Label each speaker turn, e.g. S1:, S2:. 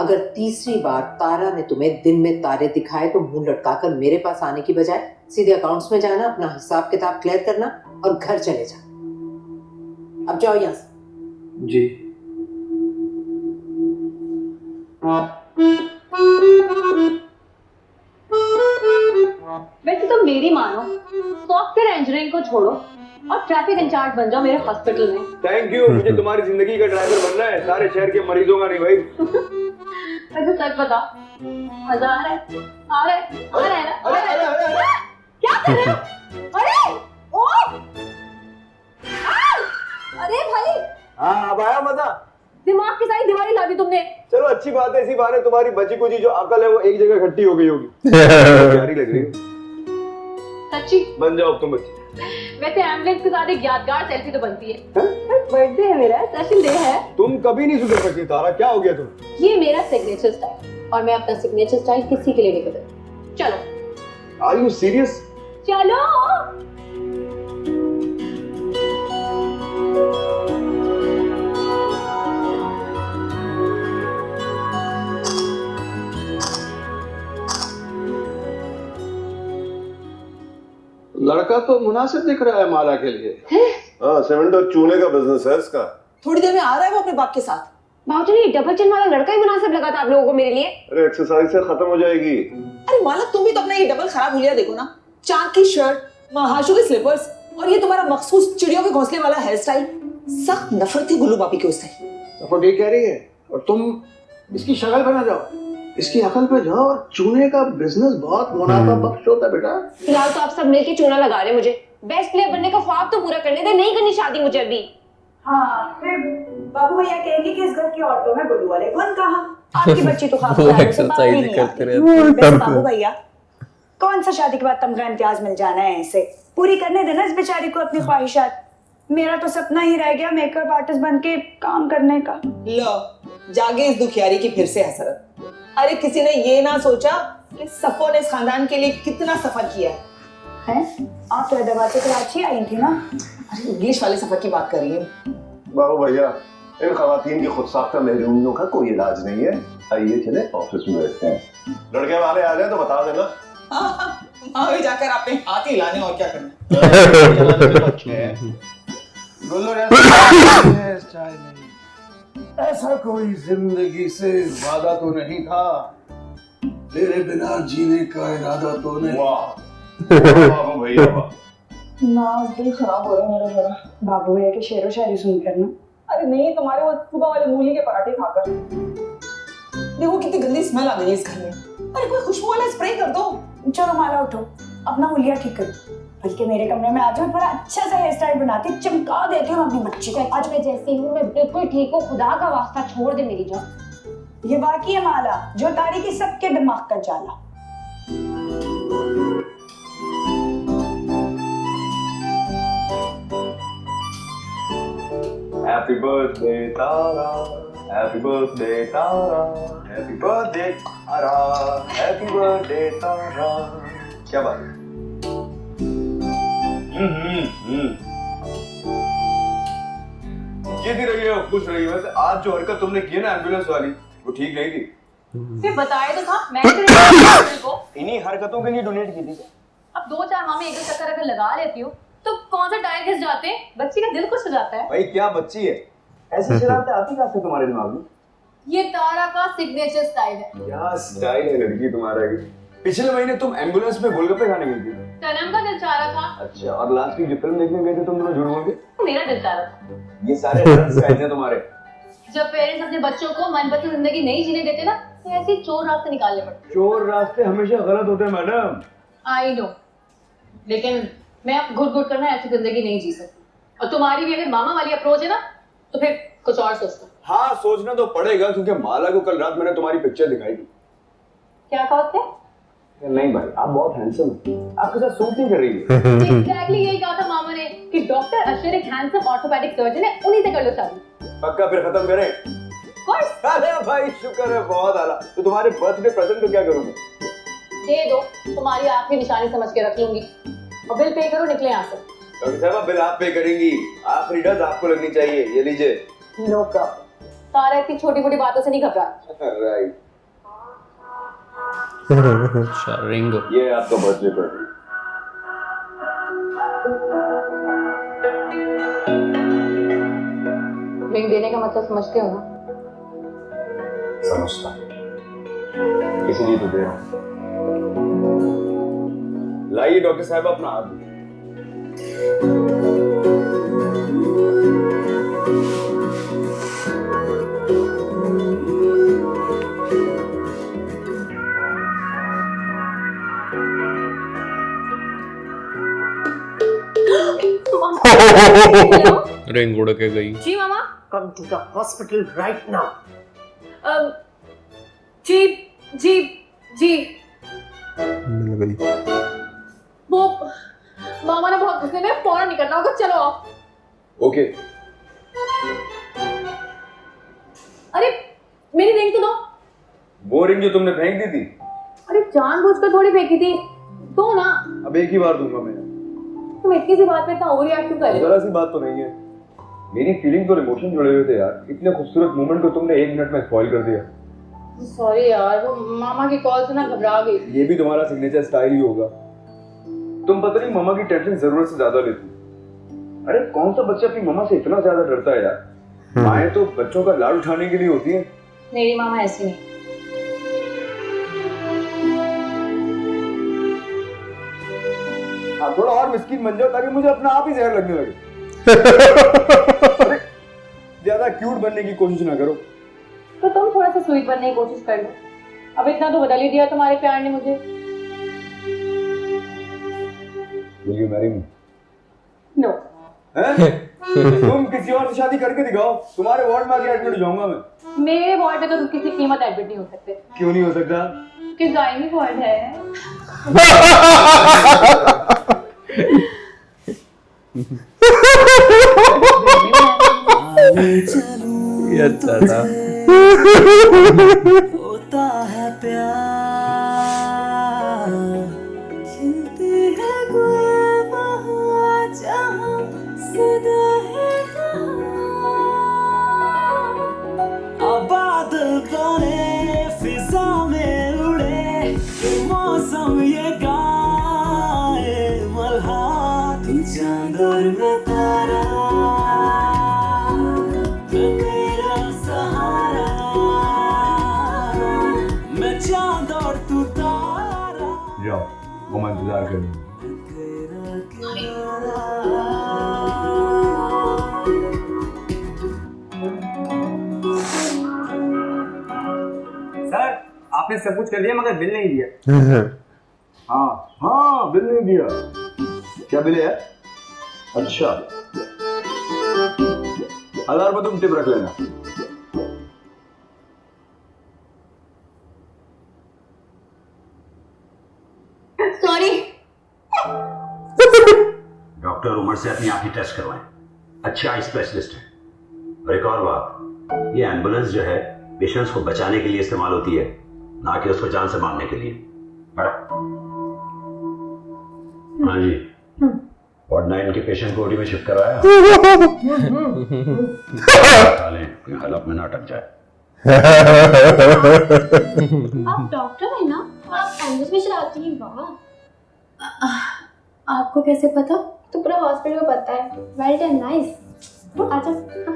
S1: अगर तीसरी बार तारा ने तुम्हें दिन में तारे दिखाए तो मुंह लटकाकर मेरे पास आने की बजाय सीधे अकाउंट्स में जाना, अपना हिसाब किताब क्लियर करना और घर चले जाना। अब जाओ यहाँ से।
S2: जी।
S3: वैसे तो मेरी मानो, सॉफ्टवेयर इंजीनियरिंग को छोड़ो और ट्रैफिक इंचार्ज बन जाओ मेरे हॉस्पिटल में।
S2: थैंक यू, मुझे तुम्हारी जिंदगी का ड्राइवर बनना है, सारे शहर के मरीजों का नहीं भाई।
S3: वैसे सच बता, मजा आ रहा है? आ रहा है ना? क्या कर रहे हो? अरे ओ अरे भाई,
S2: हाँ अब आया मजा।
S3: दिमाग की सारी दीवारी ला दी तुमने।
S2: चलो अच्छी बात है, इसी बहाने तुम्हारी बची कुची जो अकल है वो एक जगह इकट्ठी हो गई होगी। प्यारी लग रही है।
S3: सच्ची
S2: बन जाओ तुम बच्ची।
S3: वैसे एम्बुलेंस के साथ एक यादगार सेल्फी तो बनती है। बर्थडे है मेरा, सेशन डे है।
S2: तुम कभी नहीं सुधर सकती तारा, क्या हो गया तुम?
S3: ये मेरा सिग्नेचर स्टाइल और मैं अपना सिग्नेचर स्टाइल किसी के लिए नहीं बदलती। चलो।
S2: Are you serious?
S3: चलो।
S2: लड़का तो मुनासिब दिख रहा है माला के लिए।
S4: हाँ, सीमेंट और चूने का बिजनेस है इसका।
S1: थोड़ी देर में आ रहा है वो अपने बाप के साथ।
S3: बाबूजी, ये डबल चिन वाला लड़का ही मुनासिब लगा था आप लोगों को मेरे लिए।
S4: अरे एक्सरसाइज से खत्म हो जाएगी।
S1: अरे मालक, तुम भी तो अपना ये डबल खराब हुलिया देखो ना। चांद की शर्ट, महाशु के स्लीपर्स और ये तुम्हारा मखसूस चिड़ियों के घोंसले वाला हेयर स्टाइल। सख्त नफरत थी गुल्लू बापी की उससे।
S2: सपोर्ट ये कह रही है और तुम इसकी शक्ल पे ना जाओ, इसकी अकल पे जाओ। और चूने का बिजनेस बहुत मुनाफा बख्श होता है बेटा।
S3: फिलहाल तो आप सब मिलके चूना लगा रहे हैं मुझे। बेस्ट प्लेयर बनने का ख्वाब तो पूरा करने दे, नहीं करनी शादी मुझे अभी।
S5: हाँ, फिर बाबू भैया कहेंगे कि इस घर की औरतों में गुल्लू वाले कौन कहा? आपकी बच्ची तो
S6: वो एक्सरसाइज करते रहते
S5: वैसे बाबू भैया, कौन सा शादी के बाद तमगा इम्तियाज मिल जाना है इसे? पूरी करने देना इस बेचारी को अपनी ख्वाहिशात। मेरा तो सपना ही रह गया मेकअप आर्टिस्ट बन के काम करने का।
S1: लो, जागे इस दुखियारी की फिर से हसरत। अरे किसी ने ये ना सोचा कि सफो ने इस खानदान के लिए कितना सफर किया
S5: है? आप तो हैदराबाद से कराची आई थी ना?
S1: अरे इंग्लिश वाले सफर की बात कर रही हूँ।
S4: बाबू भैया, इन खवातीन की खुद साख्ता महरूमियों का कोई इलाज नहीं है। आइए चले ऑफिस में बैठते हैं। लड़के वाले आ जाए तो बता देना।
S1: हाँ, जाकर आपने हाथ ही लाने और क्या करना।
S2: ऐसा कोई जिंदगी से वादा तो नहीं था, तेरे बिना जीने का इरादा तो नहीं।
S4: बाबू भैया
S5: नाज दिल खराब हो रहा है मेरा जरा बाबू भैया के शेरो शायरी सुनकर ना।
S1: अरे नहीं, तुम्हारे वो सुबह वाले मूली के पराठे खाकर देखो कितनी गंदी स्मेल आ गई है इस घर में। अरे कोई खुशबू वाला स्प्रे कर दो।
S5: चलो माला, उठो, अपना हुलिया ठीक करो। बल्कि मेरे कमरे में आज मैं बड़ा अच्छा सा हेयर स्टाइल बनाती, चमका देती हूँ अपनी बच्ची को।
S3: आज मैं जैसी हूँ, मैं बिल्कुल ठीक हूँ। खुदा का वास्ता छोड़ दे मेरी जान।
S5: ये वाकई है माला, जो तारीखी सबके दिमाग का जाला।
S2: Happy birthday Tara, happy birthday Tara, happy birthday Tara, happy birthday Tara। क्या बात है? जीती रही है, खुश रही है। वैसे आज जो हरकत तुमने की है ना एम्बुलेंस वाली, वो ठीक नहीं थी।
S3: फिर बताया तो था मैंने को।
S2: इन्हीं हरकतों के लिए डोनेट की थी।
S3: अब 2-4 माह में एक चक्कर अगर लगा लेती हूँ तो कौन सा टायर घिस जाते हैं, बच्ची का दिल खुश हो जाता है।
S2: भाई क्या बच्ची है, ऐसी शरारतें आती कहाँ से तुम्हारे दिमाग में?
S3: ये तारा का सिग्नेचर स्टाइल है।
S2: क्या स्टाइल है लड़की तुम्हारा की। पिछले महीने तुम एम्बुलेंस में गोलगप्पे खाने गई थी।
S3: सनम का दिल चाह रहा था।
S2: अच्छा, और लास्ट वीक जो फिल्म देखने गए थे तुम दोनों झूठ बोल के?
S3: मेरा दिल चाह रहा था।
S2: ये सारे ड्रग्स का हैं तुम्हारे।
S3: जब पेरेंट्स अपने बच्चों को मनपसंद जिंदगी नहीं जीने देते ना, तो ऐसी चोर रास्ते निकालने पड़ते।
S2: चोर रास्ते हमेशा गलत होते हैं मैडम।
S3: आई नो, लेकिन मैं अब घुट-घुट करना ऐसी जिंदगी नहीं जी सकती। और तुम्हारी भी अगर मामा वाली अप्रोच है ना, तो फिर कुछ और सोचना।
S2: हाँ, सोचना तो पड़ेगा, क्योंकि माला को कल रात मैंने तुम्हारी पिक्चर दिखाई थी।
S3: क्या कहा उसने?
S2: नहीं भाई, आप बहुत हैंडसम हैं, आपके साथ सूट नहीं कर रही है।
S3: एग्जैक्टली यही कहा था मामा ने कि डॉक्टर अशर एक हैंडसम ऑर्थोपेडिक सर्जन है, उन्हीं से कर लो शादी।
S2: पक्का, फिर खत्म करें? अरे भाई शुक्र है, बहुत आला। तो तुम्हारे बर्थडे प्रेजेंट को क्या करूंगा?
S3: दे दो, तुम्हारी आखिरी निशानी समझ के रख लूंगी। और बिल पे करो, निकले यहाँ से।
S2: डॉक्टर साहब, बिल आप पे करेंगी, आखिरी डज आपको लगनी चाहिए। ये लीजिए।
S5: No problem.
S3: तारा इतनी छोटी मोटी बातों से नहीं घबरा।
S2: राइट,
S6: अच्छा रिंग।
S2: ये है आपका बर्थडे पर।
S3: रिंग देने का मतलब समझते हो ना?
S2: समझता, इसीलिए तो दे रहा हूँ। लाइए डॉक्टर साहब अपना हाथ दीजिए।
S6: रिंग उड़ के गई।
S3: जी मामा।
S1: Come to the hospital right now.
S3: जी जी जी।
S6: मिल गई।
S3: वो मामा ने बहुत गुस्से में फौरन निकलना होगा, चलो आप।
S2: ओके।
S3: अरे मेरी रिंग तो दो।
S2: वो रिंग जो तुमने फेंक दी थी।
S3: अरे जानबूझकर थोड़ी फेंकी थी, दो ना।
S2: अब एक ही बार दूंगा मैं।
S3: तुम इतनी सी बात पे इतना ओवर रिएक्ट क्यों कर रहे हो?
S2: जरा सी बात तो नहीं है, मेरी फीलिंग और इमोशन जुड़े हुए थे यार। इतने खूबसूरत मोमेंट को तुमने 1 मिनट में स्पॉइल कर दिया।
S3: सॉरी यार, वो मामा की कॉल से ना घबरा गई।
S2: ये भी तुम्हारा सिग्नेचर स्टाइल ही होगा। तुम पता नहीं मामा की टेंशन जरूरत से ज्यादा लेती। अरे कौन सा बच्चा अपनी मामा से इतना ज्यादा डरता है यार। माएं तो बच्चों का लाड उठाने के लिए होती हैं।
S3: मेरी मामा ऐसी नहीं।
S2: हाँ, थोड़ा और मिस्कीन बन जाओ ताकि मुझे अपना आप ही जहर लगने लगे। अरे ज्यादा क्यूट बनने की कोशिश ना करो।
S3: तो तुम थोड़ा सा स्वीट बनने की कोशिश कर लो। अब इतना तो बदल ही दिया तुम्हारे प्यार ने मुझे।
S2: Will you marry me?
S3: No.
S2: हैं? तुम किसी और से शादी करके दिखाओ, तुम्हारे वार्ड में आके एडमिट हो जाऊंगा मैं।
S3: मेरे वार्ड में तो तुम किसी कीमत एडमिट नहीं हो सकते।
S2: क्यों नहीं हो सकता?
S3: कि गायनी वार्ड है।
S6: ये अच्छा था।
S7: होता है प्यार, खिलती है कोई बहार जहाँ सदा है अब बादल बने फिजा में उड़े मौसम ये गाए मल्हा तू चांद और मैं तारा मेरा सहारा मैं चांद और तू तारा
S2: जाओ, वो मैं इंतजार करूंगा।
S8: सर आपने सब कुछ कर दिया मगर बिल नहीं दिया।
S2: हाँ हाँ, बिल नहीं दिया। क्या बिल है? अच्छा, 1000 रुपये तुम टिप रख लेना।
S3: सॉरी।
S9: डॉक्टर उमर से अपनी आंखें टेस्ट करवाएं। अच्छा आई स्पेशलिस्ट है। और एक और बात, ये एम्बुलेंस जो है पेशेंट्स को बचाने के लिए इस्तेमाल होती है, ना कि उसको जान से मारने के लिए। हाँ जी, वार्ड 9 के पेशेंट को ओटी में शिफ्ट करवाया। कोई हालत में ना अटक जाए।
S10: आप डॉक्टर है ना? आप एम्बुलेंस में चलाती हैं? वाह, आपको कैसे पता? तो पूरा हॉस्पिटल को पता है। Well done, nice. आजा हम